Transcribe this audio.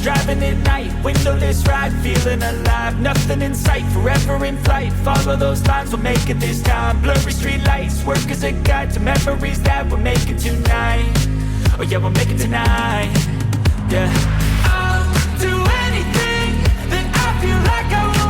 driving at night, windowless ride, feeling alive. Nothing in sight, forever in flight. Follow those lines, we'll make it this time. Blurry street lights, work as a guide to memories that we're making tonight. Oh yeah, we'll make it tonight. Yeah, I'll do anything that I feel like I want.